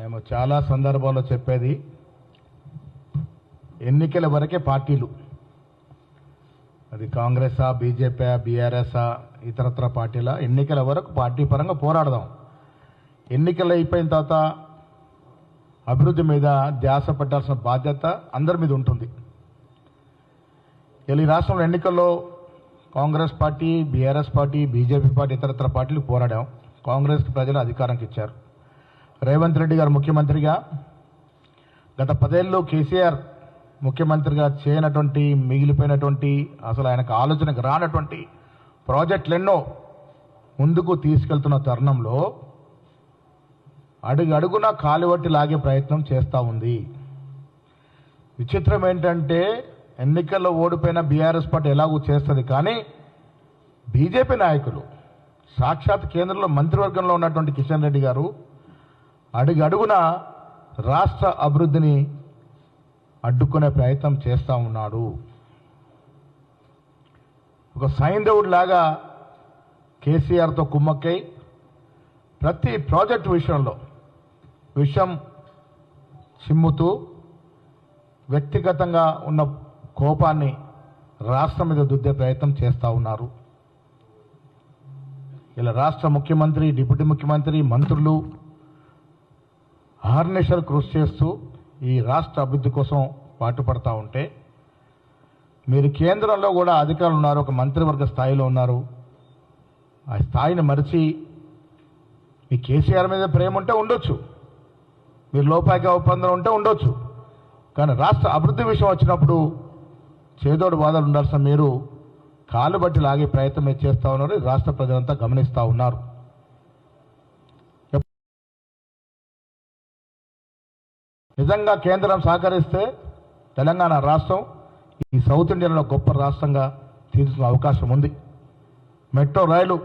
మేము చాలా సందర్భాల్లో చెప్పేది ఎన్నికల వరకే పార్టీలు, అది కాంగ్రెసా, బీజేపీ, బీఆర్ఎస్ఆ, ఇతరత్ర పార్టీల ఎన్నికల వరకు పార్టీ పరంగా పోరాడదాం. ఎన్నికలు అయిపోయిన తర్వాత అభివృద్ధి మీద ధ్యాస పెట్టాల్సిన బాధ్యత అందరి మీద ఉంటుంది. ఈ రాష్ట్రంలో ఎన్నికల్లో Congress party, BRS party, BJP party, ఇతరత్ర పార్టీలు పోరాడాం. కాంగ్రెస్కి ప్రజలు అధికారంకి ఇచ్చారు. రేవంత్ రెడ్డి గారు ముఖ్యమంత్రిగా గత 10 ఏళ్ళు కేసీఆర్ ముఖ్యమంత్రిగా చేయనటువంటి, మిగిలిపోయినటువంటి, అసలు ఆయనకు ఆలోచనకు రానటువంటి ప్రాజెక్టులెన్నో ముందుకు తీసుకెళ్తున్న తరుణంలో అడుగడుగున కాలువట్టి లాగే ప్రయత్నం చేస్తూ ఉంది. విచిత్రం ఏంటంటే ఎన్నికల్లో ఓడిపోయిన బీఆర్ఎస్ పార్టీ ఎలాగూ చేస్తుంది, కానీ బీజేపీ నాయకులు, సాక్షాత్ కేంద్రంలో మంత్రివర్గంలో ఉన్నటువంటి కిషన్ రెడ్డి గారు అడుగడుగున రాష్ట్ర అభివృద్ధిని అడ్డుకునే ప్రయత్నం చేస్తూ ఉన్నాడు. ఒక సైంధవుడి లాగా కేసీఆర్తో కుమ్మక్కై ప్రతి ప్రాజెక్టు విషయంలో విషయం చిమ్ముతూ వ్యక్తిగతంగా ఉన్న కోపాన్ని రాష్ట్రం మీద దుద్దే ప్రయత్నం చేస్తూ ఉన్నారు. ఇలా రాష్ట్ర ముఖ్యమంత్రి, డిప్యూటీ ముఖ్యమంత్రి, మంత్రులు ఆర్నిషలు కృషి చేస్తూ ఈ రాష్ట్ర అభివృద్ధి కోసం పాటుపడతా ఉంటే, మీరు కేంద్రంలో కూడా అధికారులు ఉన్నారు, ఒక మంత్రివర్గ స్థాయిలో ఉన్నారు. ఆ స్థాయిని మరిచి మీ కేసీఆర్ మీద ప్రేమ ఉంటే ఉండొచ్చు, మీరు లోపాయిక ఒప్పందం ఉంటే ఉండొచ్చు, కానీ రాష్ట్ర అభివృద్ధి విషయం వచ్చినప్పుడు చేదోడు వాదలు ఉండాల్సిన మీరు కాలు బట్టి లాగే ప్రయత్నం చేస్తూ ఉన్నారు. రాష్ట్ర ప్రజలంతా గమనిస్తూ ఉన్నారు. నిజంగా కేంద్రం సహకరిస్తే తెలంగాణ రాష్ట్రం ఈ సౌత్ ఇండియాలో గొప్ప రాష్ట్రంగా తీర్చుకునే అవకాశం ఉంది. మెట్రో రైలు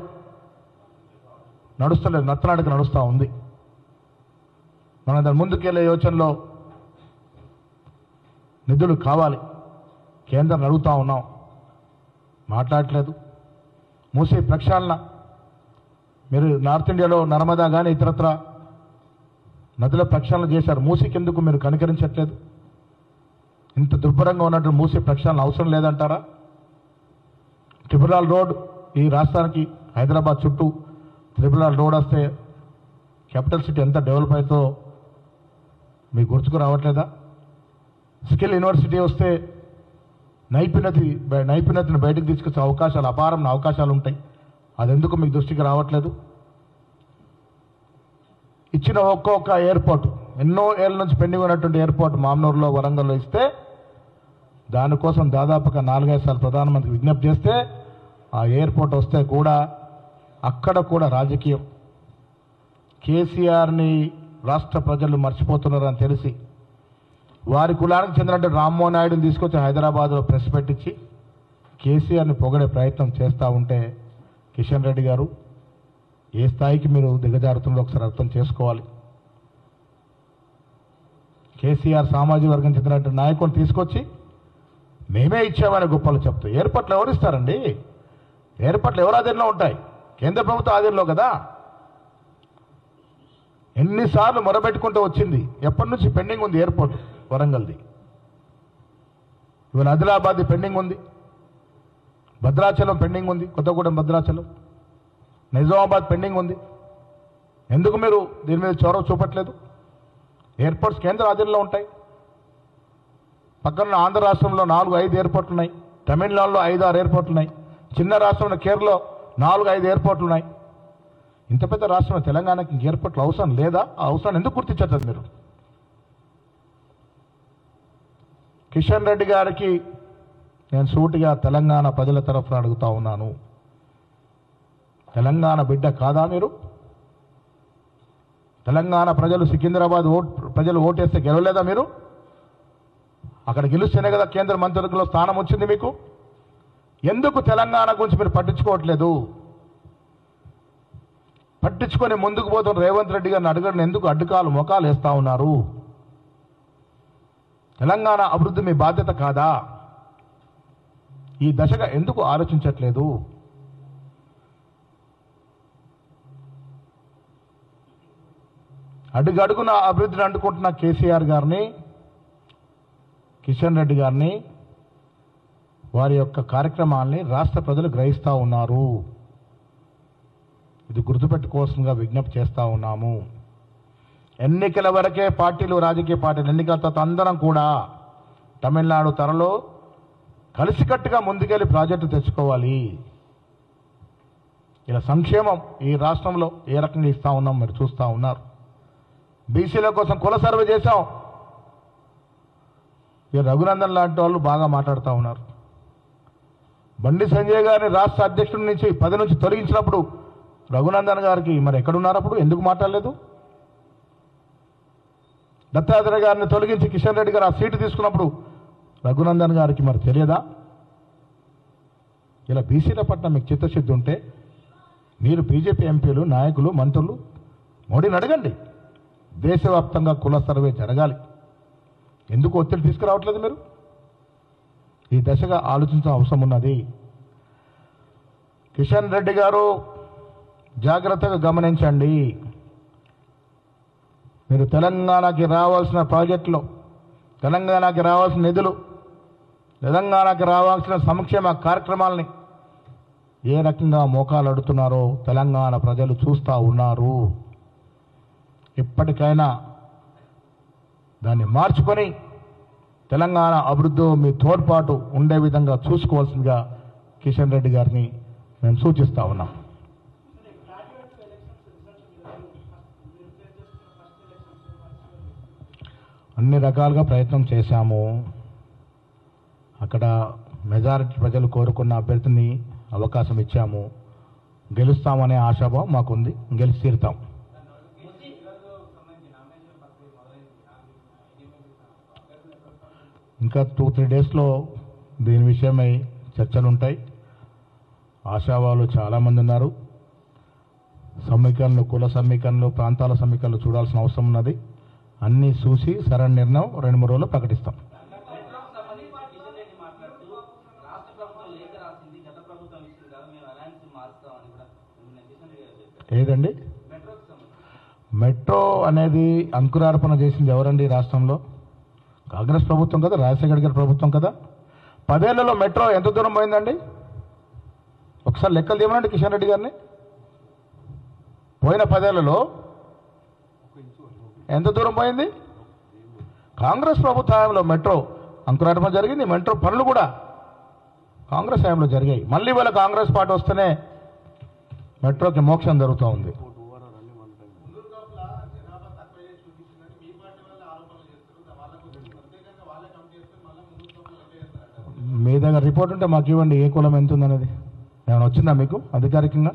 నడుస్తలేదు, నత్తనాడికి నడుస్తూ ఉంది. మనం దాని ముందుకెళ్లే యోచనలో నిధులు కావాలి, కేంద్రం అడుగుతూ ఉన్నాం, మాట్లాడట్లేదు. మూసీ ప్రక్షాళన, మీరు నార్త్ ఇండియాలో నర్మదా కానీ ఇతరత్ర నదుల ప్రక్షాళన చేశారు, మూసీకి ఎందుకు మీరు కనికరించట్లేదు? ఇంత దుర్భరంగా ఉన్నట్టు మూసీ ప్రక్షాళన అవసరం లేదంటారా? ట్రిపుల్ రోడ్ ఈ రాష్ట్రానికి, హైదరాబాద్ చుట్టూ ట్రిపుల్ రోడ్ వస్తే క్యాపిటల్ సిటీ ఎంత డెవలప్ అవుతుందో మీకు గుర్తుకు రావట్లేదా? స్కిల్ యూనివర్సిటీ వస్తే నైపుణ్యతను బయటకు తీసుకొచ్చే అవకాశాలు, అపారమైన అవకాశాలు ఉంటాయి. అది ఎందుకు మీకు దృష్టికి రావట్లేదు? ఇచ్చిన ఒక్కొక్క ఎయిర్పోర్ట్, ఎన్నో ఏళ్ళ నుంచి పెండింగ్ ఉన్నటువంటి ఎయిర్పోర్ట్ మామ్నూరులో, వరంగల్లో ఇస్తే దానికోసం దాదాపుగా 4-5 సార్లు ప్రధానమంత్రికి విజ్ఞప్తి చేస్తే ఆ ఎయిర్పోర్ట్ వస్తే కూడా అక్కడ కూడా రాజకీయం, కేసీఆర్ని రాష్ట్ర ప్రజలు మర్చిపోతున్నారని తెలిసి వారి కులానికి చెందినట్టు రామ్మోహన్ నాయుడుని తీసుకొచ్చి హైదరాబాద్లో ప్రెస్ పెట్టించి కేసీఆర్ని పొగడే ప్రయత్నం చేస్తూ ఉంటే, కిషన్ రెడ్డి గారు ఏ స్థాయికి మీరు దిగజారుతుందో ఒకసారి అర్థం చేసుకోవాలి. కేసీఆర్ సామాజిక వర్గం చెందినట్టు నాయకులు తీసుకొచ్చి మేమే ఇచ్చామని గొప్పలు చెప్తూ, ఎయిర్పోర్ట్లు ఎవరు ఇస్తారండి? ఎయిర్పోర్ట్లు ఎవరు ఆధీనంలో ఉంటాయి? కేంద్ర ప్రభుత్వ ఆధీనంలో కదా. ఎన్నిసార్లు మొరబెట్టుకుంటూ వచ్చింది, ఎప్పటి నుంచి పెండింగ్ ఉంది ఎయిర్పోర్ట్? వరంగల్ది, ఇవాళ ఆదిలాబాద్ది పెండింగ్ ఉంది, భద్రాచలం పెండింగ్ ఉంది, కొత్తగూడెం భద్రాచలం, నిజామాబాద్ పెండింగ్ ఉంది. ఎందుకు మీరు దీని మీద చొరవ చూపట్లేదు? ఎయిర్పోర్ట్స్ కేంద్ర ఆధీనంలో ఉంటాయి. పక్కన ఆంధ్ర రాష్ట్రంలో 4-5 ఎయిర్పోర్ట్లు ఉన్నాయి, తమిళనాడులో 5-6 ఎయిర్పోర్ట్లు ఉన్నాయి, చిన్న రాష్ట్రంలో కేరళలో 4-5 ఎయిర్పోర్ట్లు ఉన్నాయి. ఇంత పెద్ద రాష్ట్రంలో తెలంగాణకి ఎయిర్పోర్ట్లు అవసరం లేదా? ఆ అవసరాన్ని ఎందుకు గుర్తించట్లేదు మీరు? కిషన్ రెడ్డి గారికి నేను సూటిగా తెలంగాణ ప్రజల తరఫున అడుగుతా ఉన్నాను, తెలంగాణ బిడ్డ కాదా మీరు? తెలంగాణ ప్రజలు, సికింద్రాబాద్ ప్రజలు ఓటేస్తే గెలవలేదా మీరు? అక్కడ గెలుస్తేనే కదా కేంద్ర మంత్రివర్గంలో స్థానం వచ్చింది మీకు. ఎందుకు తెలంగాణ గురించి మీరు పట్టించుకోవట్లేదు? పట్టించుకొని ముందుకు పోతున్న రేవంత్ రెడ్డి గారిని అడగడం ఎందుకు అడ్డుకాలు మొఖాలు వేస్తూ ఉన్నారు? తెలంగాణ అభివృద్ధి మీ బాధ్యత కాదా? ఈ దశగా ఎందుకు ఆలోచించట్లేదు? అడుగడుగున అభివృద్ధిని అంటుకుంటున్న కేసీఆర్ గారిని, కిషన్ రెడ్డి గారిని, వారి యొక్క కార్యక్రమాల్ని రాష్ట్ర ప్రజలు గ్రహిస్తూ ఉన్నారు. ఇది గుర్తుపెట్టుకోవాల్సిందిగా విజ్ఞప్తి చేస్తూ ఉన్నాము. ఎన్నికల వరకే పార్టీలు, రాజకీయ పార్టీలు, ఎన్నికల తర్వాత అందరం కూడా తమిళనాడు తరలో కలిసికట్టుగా ముందుకెళ్ళి ప్రాజెక్టు తెచ్చుకోవాలి. ఇలా సంక్షేమం ఈ రాష్ట్రంలో ఏ రకంగా ఇస్తూ ఉన్నాం మీరు చూస్తూ ఉన్నారు. బీసీల కోసం కుల సర్వే చేశాం. ఇక రఘునందన్ లాంటి వాళ్ళు బాగా మాట్లాడుతూ ఉన్నారు. బండి సంజయ్ గారిని రాష్ట్ర అధ్యక్షుడి నుంచి 10 నుంచి తొలగించినప్పుడు రఘునందన్ గారికి మరి ఎక్కడున్నారు? అప్పుడు ఎందుకు మాట్లాడలేదు? దత్తాత్రేయ గారిని తొలగించి కిషన్ రెడ్డి గారు ఆ సీటు తీసుకున్నప్పుడు రఘునందన్ గారికి మరి తెలియదా? ఇలా బీసీల పట్ల మీకు చిత్తశుద్ధి ఉంటే మీరు బీజేపీ ఎంపీలు, నాయకులు, మంత్రులు మోడీని అడగండి. దేశవ్యాప్తంగా కుల సర్వే జరగాలి. ఎందుకు ఒత్తిడి తీసుకురావట్లేదు మీరు? ఈ దశగా ఆలోచించిన అవసరం ఉన్నది. కిషన్ రెడ్డి గారు జాగ్రత్తగా గమనించండి. మీరు తెలంగాణకి రావాల్సిన ప్రాజెక్టులో, తెలంగాణకి రావాల్సిన నిధులు, తెలంగాణకి రావాల్సిన సంక్షేమ కార్యక్రమాలని ఏ రకంగా మోకాలు అడుతున్నారో తెలంగాణ ప్రజలు చూస్తూ ఉన్నారు. ఇప్పటికైనా దాన్ని మార్చుకొని తెలంగాణ అభివృద్ధిలో మీ తోడ్పాటు ఉండే విధంగా చూసుకోవాల్సిందిగా కిషన్ రెడ్డి గారిని మేము సూచిస్తూ ఉన్నాం. అన్ని రకాలుగా ప్రయత్నం చేశాము. అక్కడ మెజారిటీ ప్రజలు కోరుకున్న అభ్యర్థిని అవకాశం ఇచ్చాము. గెలుస్తామనే ఆశాభావం మాకుంది. గెలిచి తీరుతాం. ఇంకా 2-3 డేస్లో దీని విషయమై చర్చలు ఉంటాయి. ఆశావాలు చాలామంది ఉన్నారు. సమీకరణలు, కుల సమీకరణలు, ప్రాంతాల సమీకరణలు చూడాల్సిన అవసరం ఉన్నది. అన్నీ చూసి సరైన నిర్ణయం 2-3 రోజుల్లో ప్రకటిస్తాం. ఏదండి మెట్రో అనేది అంకురార్పణ చేసింది ఎవరండి? రాష్ట్రంలో కాంగ్రెస్ ప్రభుత్వం కదా, రాజశేఖర్ గారి ప్రభుత్వం కదా. 10 ఏళ్లలో మెట్రో ఎంత దూరం పోయిందండి? ఒకసారి లెక్కలు తీయమనండి కిషన్ రెడ్డి గారిని. పోయిన 10 ఏళ్లలో ఎంత దూరం పోయింది? కాంగ్రెస్ ప్రభుత్వ హయాంలో మెట్రో అంకురార్పణ జరిగింది. మెట్రో పనులు కూడా కాంగ్రెస్ హయాంలో జరిగాయి. మళ్ళీ వాళ్ళ కాంగ్రెస్ పార్టీ వస్తేనే మెట్రోకి మోక్షం జరుగుతూ ఉంది. మీ దగ్గర రిపోర్ట్ ఉంటే మాకు ఇవ్వండి. ఏ కులం ఎంత ఉందనేది ఏమైనా వచ్చిందా మీకు అధికారికంగా?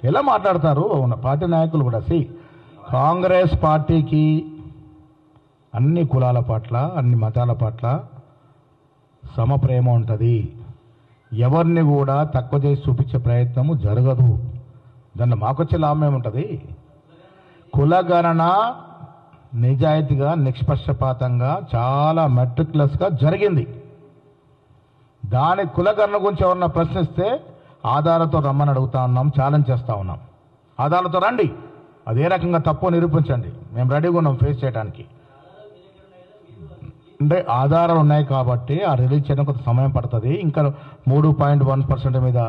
ఎలా మాట్లాడతారు పార్టీ నాయకులు కూడా? కాంగ్రెస్ పార్టీకి అన్ని కులాల పట్ల, అన్ని మతాల పట్ల సమప్రేమ ఉంటుంది. ఎవరిని కూడా తక్కువ చేసి చూపించే ప్రయత్నము జరగదు. దానిలో మాకొచ్చే లాభం ఏముంటుంది? కులగణన నిజాయితీగా, నిష్పక్షపాతంగా, చాలా మెట్రిక్యులస్గా జరిగింది. దాని కులగణన గురించి ఎవరన్నా ప్రశ్నిస్తే ఆధారాలతో రమ్మని అడుగుతా ఉన్నాం, ఛాలెంజ్ చేస్తూ ఉన్నాం. ఆధారాలతో రండి, అదే రకంగా తప్పు నిరూపించండి. మేము రెడీగా ఉన్నాం ఫేస్ చేయడానికి. అంటే ఆధారాలు ఉన్నాయి కాబట్టి ఆ రిలీజ్ చేయడం కొంత సమయం పడుతుంది. ఇంకా 3.1% మీద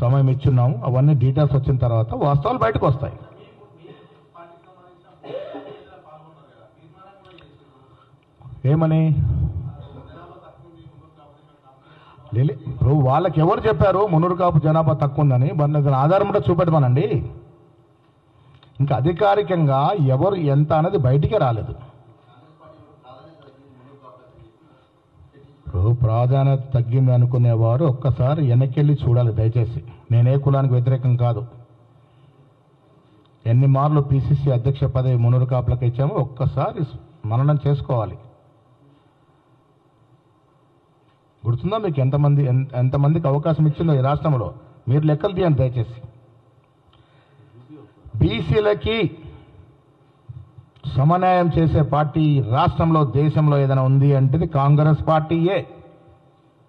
సమయం ఇచ్చున్నాము. అవన్నీ డీటెయిల్స్ వచ్చిన తర్వాత వాస్తవాలు బయటకు వస్తాయి. ఏమని ఇప్పుడు వాళ్ళకి ఎవరు చెప్పారు మున్నూరు కాపు జనాభా తక్కువ ఉందని? దాని ఆధారం కూడా చూపెట్టమనండి. ఇంకా అధికారికంగా ఎవరు ఎంత అనేది బయటికే రాలేదు. ఇప్పుడు ప్రాధాన్యత తగ్గింది అనుకునేవారు ఒక్కసారి వెనక్కి చూడాలి దయచేసి. నేనే కులానికి వ్యతిరేకం కాదు. ఎన్ని మార్లు పిసిసి అధ్యక్ష పదవి మున్నూరు కాపులకు ఇచ్చామో ఒక్కసారి మననం చేసుకోవాలి. గుర్తుందా మీకు ఎంతమందికి అవకాశం ఇచ్చిందో ఈ రాష్ట్రంలో? మీరు లెక్కలు తీయండి దయచేసి. బీసీలకి సమన్యాయం చేసే పార్టీ రాష్ట్రంలో, దేశంలో ఏదైనా ఉంది అంటే కాంగ్రెస్ పార్టీయే.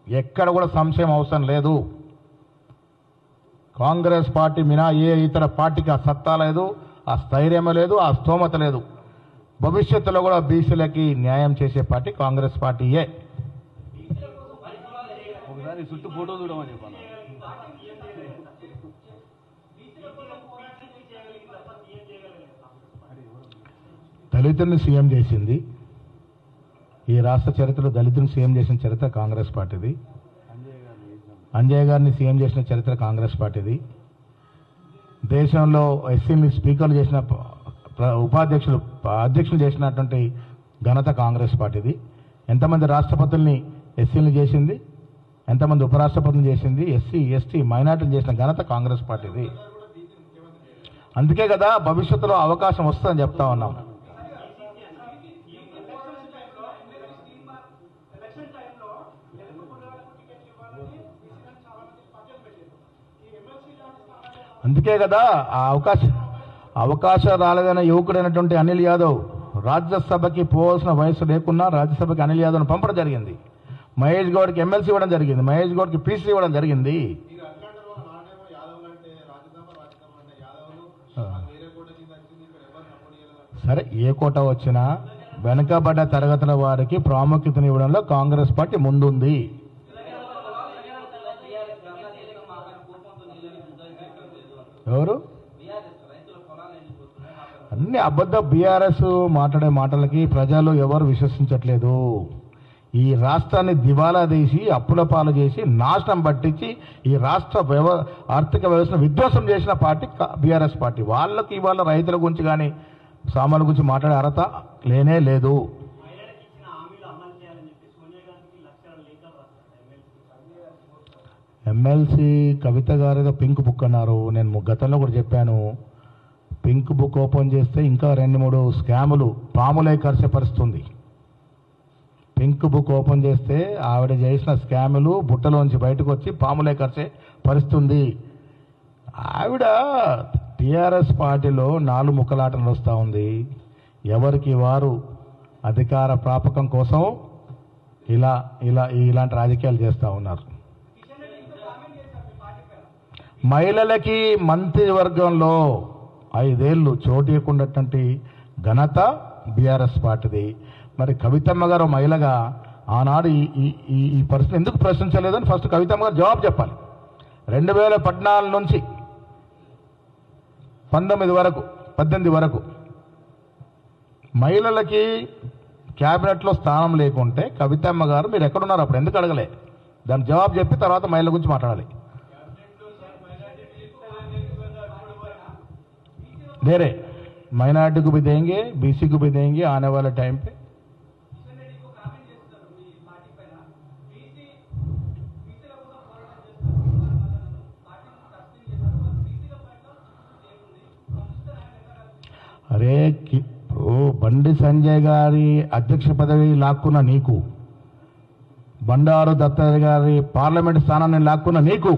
ఎక్కడ కూడా సంశయం అవసరం లేదు. కాంగ్రెస్ పార్టీ మినా ఏ ఇతర పార్టీకి ఆ సత్తా లేదు, ఆ స్థైర్యం లేదు, ఆ స్తోమత లేదు. భవిష్యత్తులో కూడా బీసీలకి న్యాయం చేసే పార్టీ కాంగ్రెస్ పార్టీయే. ఒకసారి చుట్టూ ఫోటో చూడమని చెప్పాను. దళితుల్ని సీఎం చేసింది ఈ రాష్ట్ర చరిత్రలో, దళితుల్ని సీఎం చేసిన చరిత్ర కాంగ్రెస్ పార్టీది. అంజయ్య గారిని సీఎం చేసిన చరిత్ర కాంగ్రెస్ పార్టీది. దేశంలో ఎస్సీని స్పీకర్లు చేసిన అధ్యక్షులు చేసినటువంటి ఘనత కాంగ్రెస్ పార్టీది. ఎంతమంది రాష్ట్రపతుల్ని ఎస్సీలు చేసింది, ఎంతమంది ఉపరాష్ట్రపతులు చేసింది, ఎస్సీ ఎస్టీ మైనార్టీలు చేసిన ఘనత కాంగ్రెస్ పార్టీది. అందుకే కదా భవిష్యత్తులో అవకాశం వస్తుందని చెప్తా ఉన్నాం. అందుకే కదా ఆ అవకాశం రాలేదన్న యువకుడైనటువంటి అనిల్ యాదవ్ రాజ్యసభకి పోవాల్సిన వయసు లేకున్నా రాజ్యసభకి అనిల్ యాదవ్ను పంపడం జరిగింది. మహేష్ గౌడ్కి ఎమ్మెల్సీ ఇవ్వడం జరిగింది, మహేష్ గౌడ్కి పీసీ ఇవ్వడం జరిగింది. సరే, ఏ కోట వచ్చినా వెనుకబడ్డ తరగతుల వారికి ప్రాముఖ్యతనివ్వడంలో కాంగ్రెస్ పార్టీ ముందుంది. ఎవరు అన్ని అబద్ధ బీఆర్ఎస్ మాట్లాడే మాటలకి ప్రజలు ఎవరు విశ్వసించట్లేదు. ఈ రాష్ట్రాన్ని దివాలా తీసి అప్పుల పాలు చేసి నాశనం పట్టించి ఈ రాష్ట్ర ఆర్థిక వ్యవస్థను విధ్వంసం చేసిన పార్టీ బీఆర్ఎస్ పార్టీ. వాళ్ళకి ఇవాళ రైతుల గురించి కానీ సామాన్ల గురించి మాట్లాడే అర్హత లేనే లేదు. ఎమ్మెల్సీ కవిత గారు పింక్ బుక్ అన్నారు. నేను గతంలో కూడా చెప్పాను, పింక్ బుక్ ఓపెన్ చేస్తే ఇంకా 2-3 స్కాములు పాములై కరిచే పరిస్థితుంది. పింక్ బుక్ ఓపెన్ చేస్తే ఆవిడ చేసిన స్కాములు బుట్టలోంచి బయటకు వచ్చి పాములై కరిచే పరిస్థితుంది. ఆవిడ టీఆర్ఎస్ పార్టీలో 4 ముక్కలాటలు వస్తూ ఉంది. ఎవరికి వారు అధికార ప్రాపకం కోసం ఇలాంటి రాజకీయాలు చేస్తూ ఉన్నారు. మహిళలకి మంత్రివర్గంలో 5 ఏళ్ళు చోటు ఇవ్వకున్నటువంటి ఘనత బీఆర్ఎస్ పార్టీది. మరి కవితమ్మ గారు మహిళగా ఆనాడు ఈ పరిస్థితి ఎందుకు ప్రశ్నించలేదని ఫస్ట్ కవితమ్మ గారు జవాబు చెప్పాలి. 2014 నుంచి 18 వరకు మహిళలకి క్యాబినెట్లో స్థానం లేకుంటే కవితమ్మ గారు మీరు ఎక్కడున్నారు అప్పుడు ఎందుకు అడగలే? దాని జవాబు చెప్పి తర్వాత మహిళల గురించి మాట్లాడాలి. दे माइनॉरिटी को भी देंगे, बीसी को भी देंगे आने वाले टाइम पे। अरे బండి సంజయ్ గారి అధ్యక్ష పదవి లాక్కున్న నీకు, బండారు దత్తయ్య గారి పార్లమెంట్ స్థానాన్ని లాక్కున్న నీకు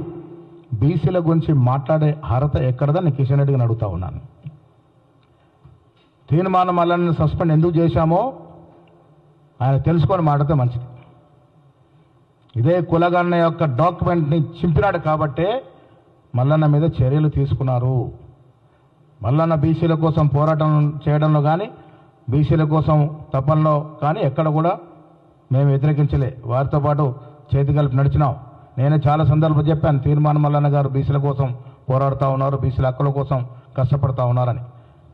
బీసీల గురించి మాట్లాడే అర్హత ఎక్కడదని కిషన్ రెడ్డి గారిని అడుగుతా ఉన్నాను. తీర్మానం మల్లన్న సస్పెండ్ ఎందుకు చేశామో ఆయన తెలుసుకొని మాట్లాడితే మంచిది. ఇదే కులగన్న యొక్క డాక్యుమెంట్ని చింపినాడు కాబట్టే మల్లన్న మీద చర్యలు తీసుకున్నారు. మల్లన్న బీసీల కోసం పోరాటం చేయడంలో కానీ బీసీల కోసం తపనలో కానీ ఎక్కడ కూడా మేము వ్యతిరేకించలే. వారితో పాటు చేతి కలిపి నడిచినాం. నేనే చాలా సందర్భాలు చెప్పాను, తీర్మానం మల్లన్న గారు బీసీల కోసం పోరాడుతూ ఉన్నారు, బీసీల హక్కుల కోసం కష్టపడుతూ ఉన్నారని.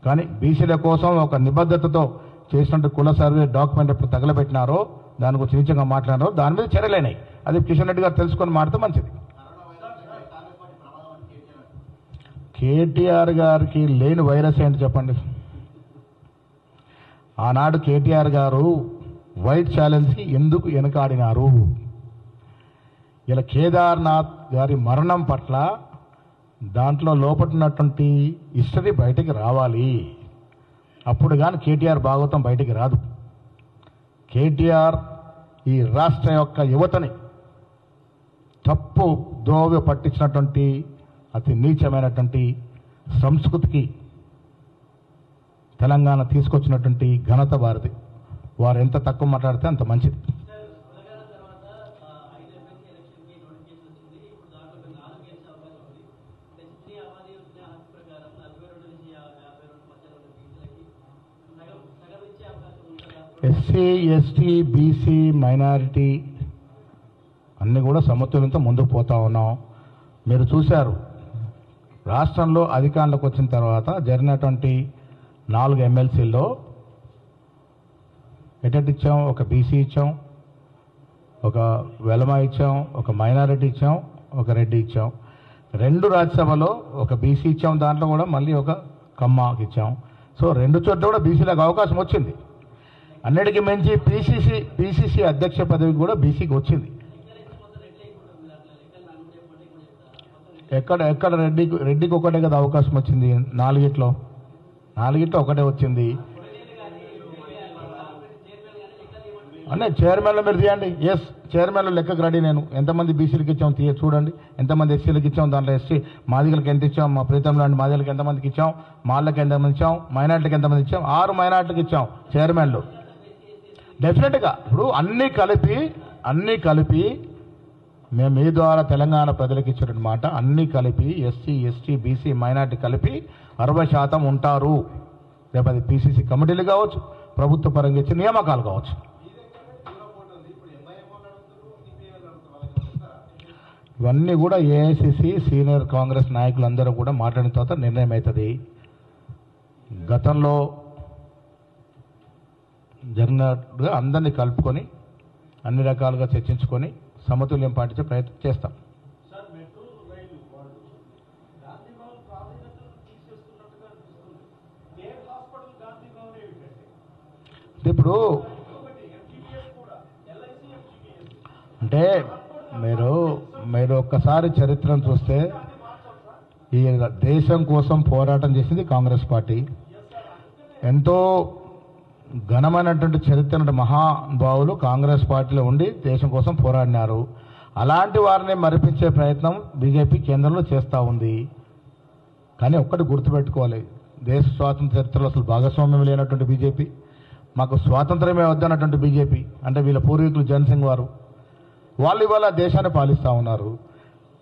కానీ బీసీల కోసం ఒక నిబద్ధతతో చేసినట్టు కుల సర్వే డాక్యుమెంట్ ఎప్పుడు తగలబెట్టినారో దాని గురించి నీచంగా మాట్లాడారో దాని మీద చర్యలేనాయి. అది కిషన్ రెడ్డి గారు తెలుసుకొని మాట్లాడితే మంచిది. కేటీఆర్ గారికి లేని వైరస్ ఏంటి చెప్పండి? ఆనాడు కేటీఆర్ గారు వైట్ ఛాలెంజ్కి ఎందుకు వెనకాడినారు? ఇలా కేదార్నాథ్ గారి మరణం పట్ల దాంట్లో లోపట్టున్నటువంటి హిస్టరీ బయటికి రావాలి. అప్పుడు కానీ కేటీఆర్ భాగవతం బయటికి రాదు. కేటీఆర్ ఈ రాష్ట్ర యొక్క యువతని తప్పు దోవ పట్టించినటువంటి అతి నీచమైనటువంటి సంస్కృతికి తెలంగాణ తీసుకొచ్చినటువంటి ఘనత వారిది. వారు ఎంత తక్కువ మాట్లాడితే అంత మంచిది. ఎస్సీ ఎస్టీ బీసీ మైనారిటీ అన్నీ కూడా సమతుల్యంతో ముందుకు పోతా ఉన్నాం. మీరు చూశారు రాష్ట్రంలో అధికారంలోకి వచ్చిన తర్వాత జరిగినటువంటి 4 ఎమ్మెల్సీల్లో ఎటెట్ ఇచ్చాం, ఒక బీసీ ఇచ్చాం, ఒక వెలమ ఇచ్చాం, ఒక మైనారిటీ ఇచ్చాం, ఒక రెడ్డి ఇచ్చాం. 2 రాజ్యసభలో ఒక బీసీ ఇచ్చాం, దాంట్లో కూడా మళ్ళీ ఒక కమ్మకి ఇచ్చాం. సో 2 చోట్ల కూడా బీసీలకు అవకాశం వచ్చింది. అన్నిటికీ మించి పీసీసీ అధ్యక్ష పదవికి కూడా బీసీకి వచ్చింది. ఎక్కడ రెడ్డికి ఒకటే కదా అవకాశం వచ్చింది, 4గిట్లో ఒకటే వచ్చింది. అంటే చైర్మన్లో మీరు తీయండి. ఎస్, చైర్మన్లో లెక్కకు రెడీ నేను. ఎంతమంది బీసీలకు ఇచ్చాం చూడండి, ఎంతమంది ఎస్సీలకు ఇచ్చాం, దాంట్లో ఎస్సీ మాదిగలకు ఎంత ఇచ్చాం, మా ప్రీతం లాంటి మాదిగలకు ఎంతమందికి ఇచ్చాం, మాళ్ళకి ఎంతమంది ఇచ్చాం, మైనార్టీకి ఎంతమంది ఇచ్చాం, 6 మైనార్టీకి ఇచ్చాం చైర్మన్లు. డెఫినెట్గా ఇప్పుడు అన్నీ కలిపి మేము మీ ద్వారా తెలంగాణ ప్రజలకు ఇచ్చిన మాట, అన్నీ కలిపి ఎస్సీ ఎస్టీ బీసీ మైనార్టీ కలిపి 60% ఉంటారు. రేపు అది పీసీసీ కమిటీలు కావచ్చు, ప్రభుత్వ పరంగా ఇచ్చే నియామకాలు కావచ్చు. ఇవన్నీ కూడా ఏఐసిసి సీనియర్ కాంగ్రెస్ నాయకులందరూ కూడా మాట్లాడిన తర్వాత నిర్ణయం అవుతుంది. గతంలో జరిగినట్టుగా అందరినీ కలుపుకొని అన్ని రకాలుగా చర్చించుకొని సమతుల్యం పాటించే ప్రయత్నం చేస్తాం. ఇప్పుడు అంటే మీరు ఒక్కసారి చరిత్రను చూస్తే ఈ దేశం కోసం పోరాటం చేసింది కాంగ్రెస్ పార్టీ. ఎంతో ఘనమైనటువంటి చరిత్ర మహానుభావులు కాంగ్రెస్ పార్టీలో ఉండి దేశం కోసం పోరాడినారు. అలాంటి వారిని మరిపించే ప్రయత్నం బీజేపీ కేంద్రంలో చేస్తూ ఉంది. కానీ ఒక్కటి గుర్తుపెట్టుకోవాలి, దేశ స్వాతంత్ర చరిత్రలో అసలు భాగస్వామ్యం లేనటువంటి బీజేపీ, మాకు స్వాతంత్రమే వద్దన్నటువంటి బీజేపీ, అంటే వీళ్ళ పూర్వీకులు జన్సింగ్ వాళ్ళు ఇవాళ దేశాన్ని పాలిస్తూ ఉన్నారు.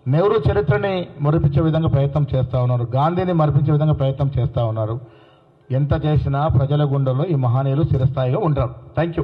నెహ్రూ చరిత్రని మరిపించే విధంగా ప్రయత్నం చేస్తూ ఉన్నారు, గాంధీని మరిపించే విధంగా ప్రయత్నం చేస్తూ ఉన్నారు. ఎంత చేసినా ప్రజల గుండెల్లో ఈ మహనీయులు చిరస్థాయిగా ఉంటారు. Thank you.